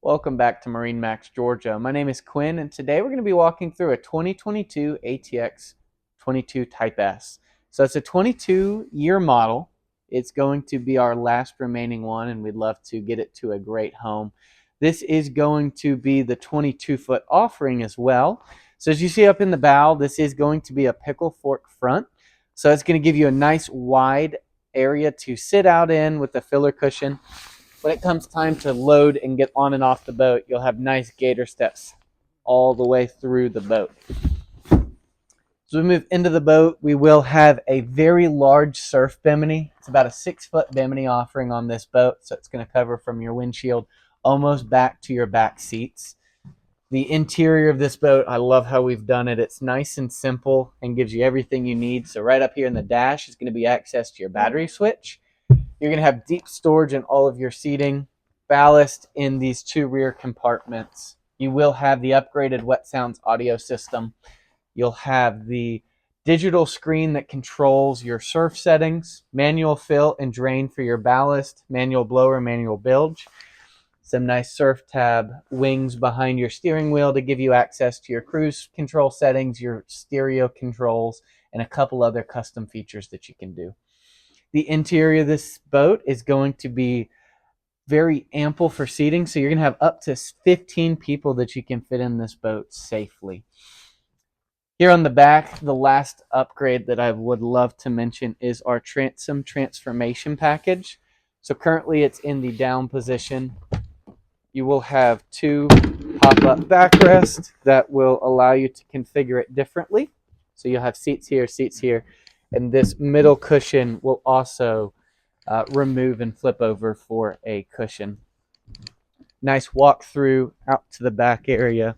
Welcome back to MarineMax Georgia. My name is Quinn, and today we're going to be walking through a 2022 ATX 22 Type S. So it's a 22-year model. It's going to be our last remaining one, and we'd love to get it to a great home. This is going to be the 22-foot offering as well. So as you see up in the bow, this is going to be a pickle fork front. So it's going to give you a nice wide area to sit out in with the filler cushion. When it comes time to load and get on and off the boat, you'll have nice gator steps all the way through the boat. As we move into the boat, we will have a very large surf bimini. It's about a 6-foot bimini offering on this boat, so it's going to cover from your windshield almost back to your back seats. The interior of this boat, I love how we've done it. It's nice and simple and gives you everything you need. So right up here in the dash is going to be access to your battery switch. You're going to have deep storage in all of your seating, ballast in these 2 rear compartments. You will have the upgraded Wet Sounds audio system. You'll have the digital screen that controls your surf settings, manual fill and drain for your ballast, manual blower, manual bilge. Some nice surf tab wings behind your steering wheel to give you access to your cruise control settings, your stereo controls, and a couple other custom features that you can do. The interior of this boat is going to be very ample for seating, so you're going to have up to 15 people that you can fit in this boat safely. Here on the back, the last upgrade that I would love to mention is our transom transformation package. So currently it's in the down position. You will have 2 pop-up backrests that will allow you to configure it differently. So you'll have seats here, and this middle cushion will also remove and flip over for a cushion. Nice walk through out to the back area.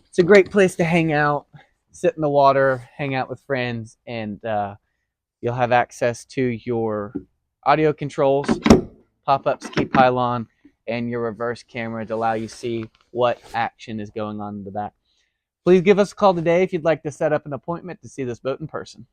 It's a great place to hang out, sit in the water, hang out with friends, and you'll have access to your audio controls, pop-up ski pylon, and your reverse camera to allow you to see what action is going on in the back. Please give us a call today if you'd like to set up an appointment to see this boat in person.